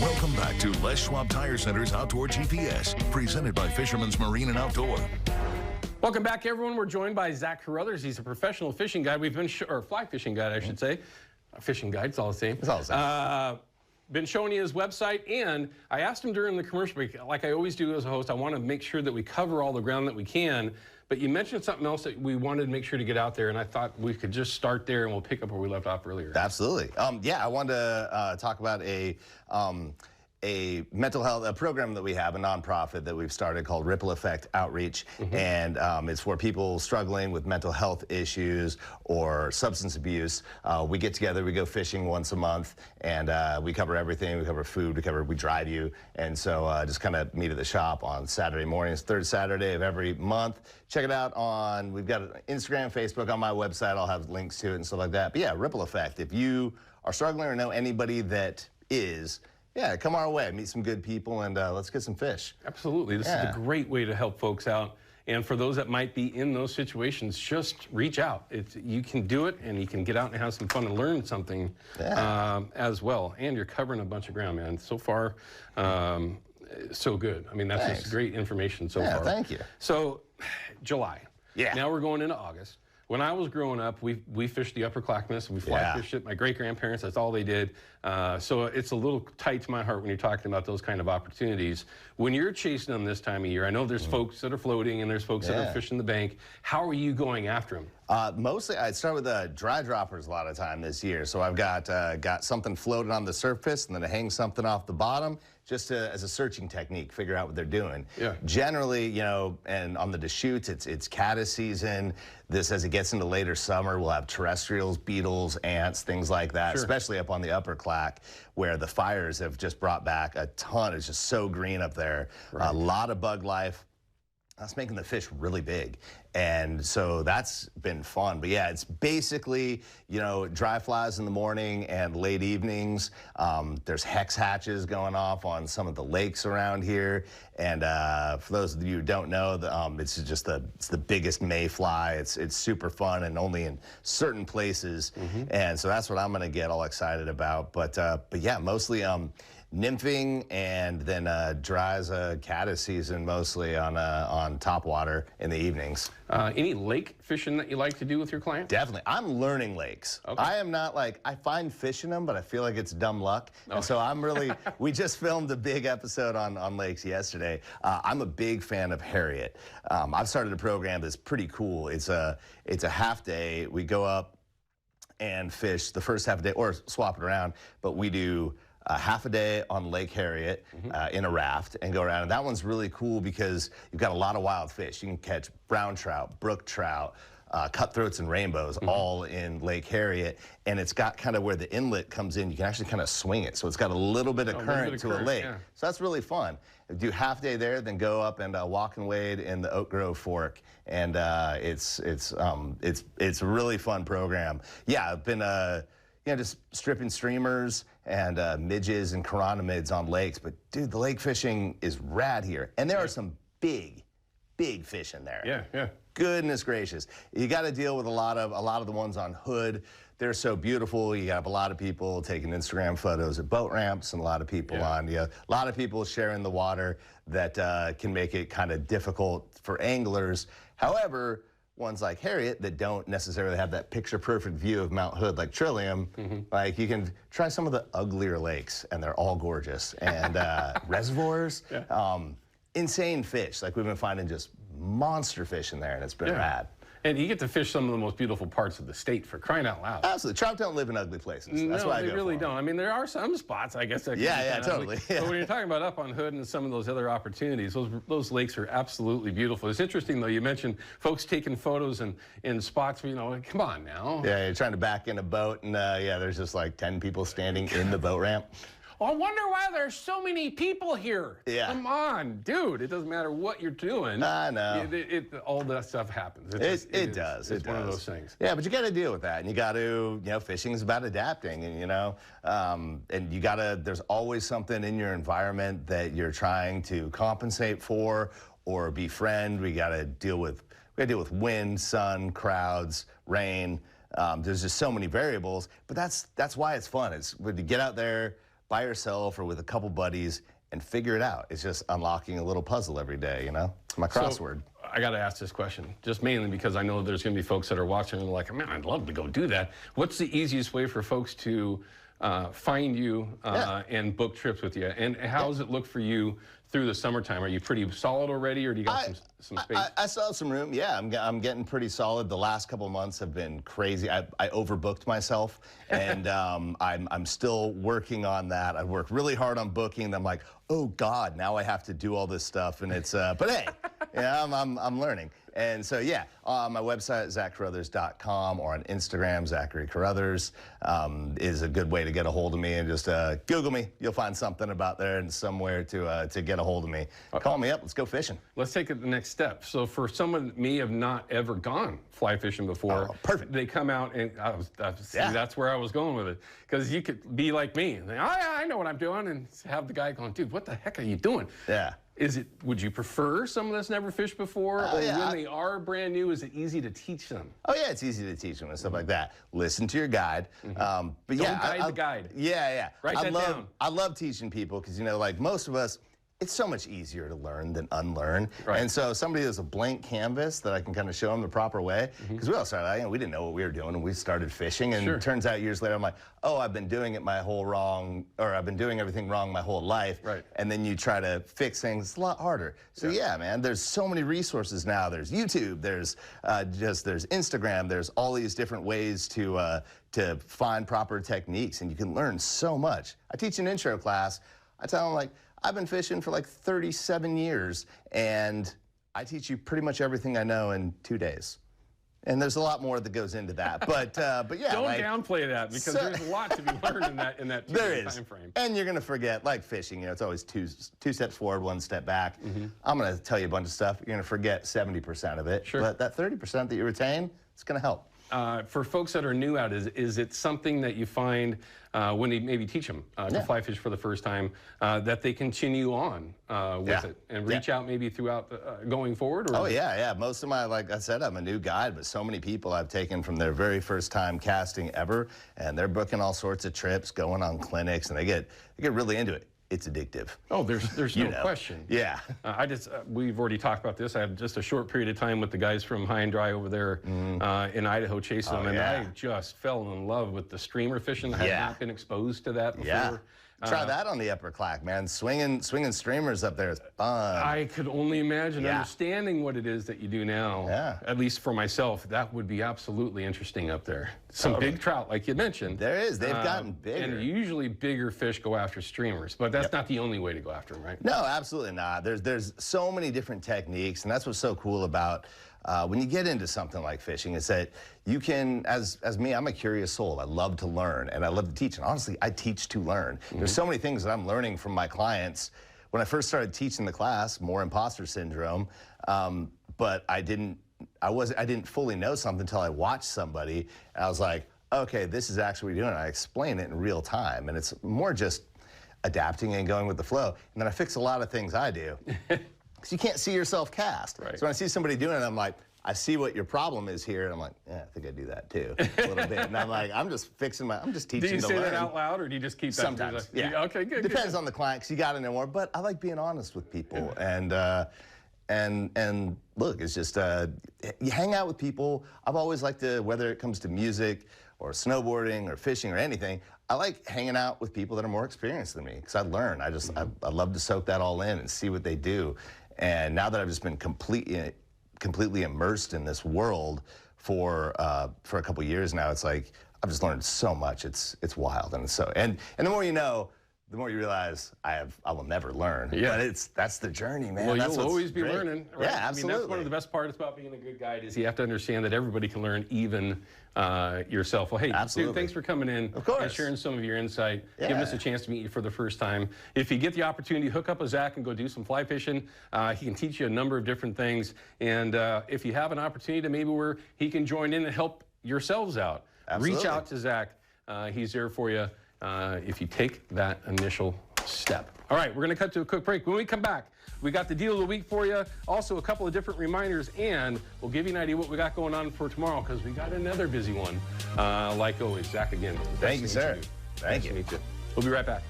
Welcome back to Les Schwab Tire Center's Outdoor GPS, presented by Fisherman's Marine and Outdoor. Welcome back, everyone. We're joined by Zach Carothers. He's a professional fishing guide. We've been, or fly fishing guide, I should say. A fishing guide, it's all the same. It's all the same. Been showing you his website, and I asked him during the commercial break, like I always do as a host, I want to make sure that we cover all the ground that we can. But you mentioned something else that we wanted to make sure to get out there, and I thought we could just start there and we'll pick up where we left off earlier. Absolutely. Yeah, I wanted to talk about a mental health program that we have, a nonprofit that we've started called Ripple Effect Outreach, and it's for people struggling with mental health issues or substance abuse. We get together, we go fishing once a month, and we cover everything. We cover food, we drive you, and so just kind of meet at the shop on Saturday mornings, third Saturday of every month. Check it out on, we've got Instagram, Facebook, on my website. I'll have links to it and stuff like that. But yeah, Ripple Effect. If you are struggling or know anybody that is, yeah, come our way, meet some good people, and let's get some fish. Absolutely. This is a great way to help folks out. And for those that might be in those situations, just reach out. You can do it, and you can get out and have some fun and learn something as well. And you're covering a bunch of ground, man. So far, so good. I mean, that's just great information so far. Thank you. So, July. Yeah. Now we're going into August. When I was growing up, we fished the Upper Clackamas. We fly fished it. My great-grandparents, that's all they did. So it's a little tight to my heart when you're talking about those kind of opportunities. When you're chasing them this time of year, I know there's folks that are floating and there's folks that are fishing the bank. How are you going after them? Mostly, I start with dry droppers a lot of time this year. So I've got something floated on the surface, and then I hang something off the bottom, just as a searching technique, figure out what they're doing. Yeah. Generally, you know, and on the Deschutes, it's caddis season. This, as it gets into later summer, we'll have terrestrials, beetles, ants, things like that, especially up on the Upper Clack, where the fires have just brought back a ton. It's just so green up there. A lot of bug life. That's making the fish really big. And so that's been fun. But yeah, it's basically, you know, dry flies in the morning and late evenings. There's hex hatches going off on some of the lakes around here. And for those of you who don't know, it's just it's the biggest mayfly. It's super fun and only in certain places. And so that's what I'm gonna get all excited about. But yeah, mostly nymphing, and then dries caddis season mostly on top water in the evenings. Any lake fishing that you like to do with your client? Definitely. I'm learning lakes. Okay. I am not like, I find fish in them, but I feel like it's dumb luck. And so I'm really, we just filmed a big episode on lakes yesterday. I'm a big fan of Harriet. I've started a program that's pretty cool. It's a half day. We go up and fish the first half a day, or swap it around, but we do half a day on Lake Harriet in a raft and go around. And that one's really cool because you've got a lot of wild fish. You can catch brown trout, brook trout, cutthroats and rainbows all in Lake Harriet. And it's got kind of where the inlet comes in, you can actually kind of swing it. So it's got a little bit of current to a lake. Yeah. So that's really fun. Do half day there, then go up and walk and wade in the Oak Grove Fork. And it's a really fun program. Yeah, I've been you know, just stripping streamers and midges and chironomids on lakes. But dude, the lake fishing is rad here. And there are some big fish in there. Yeah, yeah. Goodness gracious. You got to deal with a lot of the ones on Hood. They're so beautiful. You have a lot of people taking Instagram photos at boat ramps, and a lot of people a lot of people sharing the water that can make it kind of difficult for anglers. However, ones like Harriet that don't necessarily have that picture-perfect view of Mount Hood like Trillium, like you can try some of the uglier lakes, and they're all gorgeous. And reservoirs, insane fish. Like we've been finding just monster fish in there, and it's been rad. And you get to fish some of the most beautiful parts of the state, for crying out loud. Absolutely. Trout don't live in ugly places. That's why I go they really don't. I mean, there are some spots, I guess. That totally. But when you're talking about up on Hood and some of those other opportunities, those lakes are absolutely beautiful. It's interesting, though, you mentioned folks taking photos in spots, you know, come on now. Yeah, you're trying to back in a boat, and there's just like 10 people standing in the boat ramp. I wonder why there's so many people here. Yeah. Come on, dude. It doesn't matter what you're doing. I know. All that stuff happens. It does. It's one of those things. Yeah, but you got to deal with that. And you got to, you know, fishing is about adapting. And, you know, and you got to, there's always something in your environment that you're trying to compensate for or befriend. We got to deal with wind, sun, crowds, rain. There's just so many variables. But that's why it's fun. It's when you get out there, by yourself or with a couple buddies and figure it out. It's just unlocking a little puzzle every day, you know? My crossword. So, I got to ask this question, just mainly because I know there's going to be folks that are watching and they're like, man, I'd love to go do that. What's the easiest way for folks to find you and book trips with you? And how does it look for you through the summertime? Are you pretty solid already, or do you got some space? I still have some room. Yeah, I'm getting pretty solid. The last couple of months have been crazy. I overbooked myself, and I'm still working on that. I worked really hard on booking. And I'm like, oh God, now I have to do all this stuff, and it's. But hey, yeah, I'm learning. And so, yeah, on my website, zachcarothers.com, or on Instagram, Zachary Carothers, is a good way to get a hold of me. And just Google me. You'll find something about there and somewhere to get a hold of me. Call me up. Let's go fishing. Let's take it the next step. So for someone that may have not ever gone fly fishing before, perfect. They come out, and that's where I was going with it. Because you could be like me, and think, oh, yeah, I know what I'm doing, and have the guy going, dude, what the heck are you doing? Yeah. Would you prefer someone that's never fished before? Or when they are brand new, is it easy to teach them? Oh, yeah, it's easy to teach them and stuff like that. Listen to your guide. But yeah, Don't guide the guide. Yeah. Write that down. I love teaching people because, you know, like most of us, it's so much easier to learn than unlearn. Right. And so somebody has a blank canvas that I can kind of show them the proper way. Because we all started out, you know, we didn't know what we were doing, and we started fishing. And it turns out years later, I'm like, oh, I've been doing it I've been doing everything wrong my whole life. Right. And then you try to fix things, it's a lot harder. So yeah, man, there's so many resources now. There's YouTube, there's there's Instagram, there's all these different ways to find proper techniques, and you can learn so much. I teach an intro class. I tell them, like, I've been fishing for like 37 years, and I teach you pretty much everything I know in 2 days. And there's a lot more that goes into that, but yeah. Don't downplay that, because there's a lot to be learned in that 2 day time frame. And you're gonna forget, like fishing, you know, it's always two steps forward, 1 step back. I'm gonna tell you a bunch of stuff. You're gonna forget 70% of it, but that 30% that you retain, it's gonna help. For folks that are new out, is it something that you find when you maybe teach them to fly fish for the first time, that they continue on with it and reach out maybe throughout going forward? Or? Oh, yeah. Most of my, like I said, I'm a new guide, but so many people I've taken from their very first time casting ever, and they're booking all sorts of trips, going on clinics, and they get really into it. It's addictive. Oh, there's no question. Yeah. We've already talked about this. I had just a short period of time with the guys from High and Dry over there in Idaho chasing them, and I just fell in love with the streamer fishing. I had not been exposed to that before. Yeah. Try that on the Upper Clack, man. Swinging streamers up there is fun. I could only imagine understanding what it is that you do now. Yeah. At least for myself, that would be absolutely interesting up there. Some big trout, like you mentioned. There is. They've gotten bigger. And usually bigger fish go after streamers, but that's not the only way to go after them, right? No, absolutely not. There's so many different techniques, and that's what's so cool about when you get into something like fishing, is that you can, as me, I'm a curious soul. I love to learn, and I love to teach. And honestly, I teach to learn. There's so many things that I'm learning from my clients. When I first started teaching the class, more imposter syndrome, but I didn't fully know something until I watched somebody, and I was like, okay, this is actually what we're doing. I explain it in real time, and it's more just adapting and going with the flow. And then I fix a lot of things I do. Because you can't see yourself cast. Right. So when I see somebody doing it, I'm like, I see what your problem is here. And I'm like, yeah, I think I do that too, a little bit. And I'm like, I'm just teaching to learn. Do you say that out loud, or do you just keep that? Sometimes, yeah. Okay, good. Depends on the client, because you got to know more. But I like being honest with people. And look, it's just, you hang out with people. I've always liked to, whether it comes to music or snowboarding or fishing or anything, I like hanging out with people that are more experienced than me, because I learn. I love to soak that all in and see what they do. And now that I've just been completely immersed in this world for a couple years now, it's like I've just learned so much. It's wild, and and the more you know, the more you realize I will never learn. Yeah. But that's the journey, man. Well, that's you'll always be learning. Right? Yeah, absolutely. I mean, that's one of the best parts about being a good guide, is you have to understand that everybody can learn, even yourself. Well, hey, dude, thanks for coming in and sharing some of your insight, giving us a chance to meet you for the first time. If you get the opportunity, hook up with Zach and go do some fly fishing. He can teach you a number of different things. And if you have an opportunity to maybe where he can join in and help yourselves out, reach out to Zach. He's there for you if you take that initial step. All right, we're going to cut to a quick break. When we come back, we got the deal of the week for you, also a couple of different reminders, and we'll give you an idea what we got going on for tomorrow, because we got another busy one. Like always, Zach, again. Thank you, sir. Thank you. We'll be right back.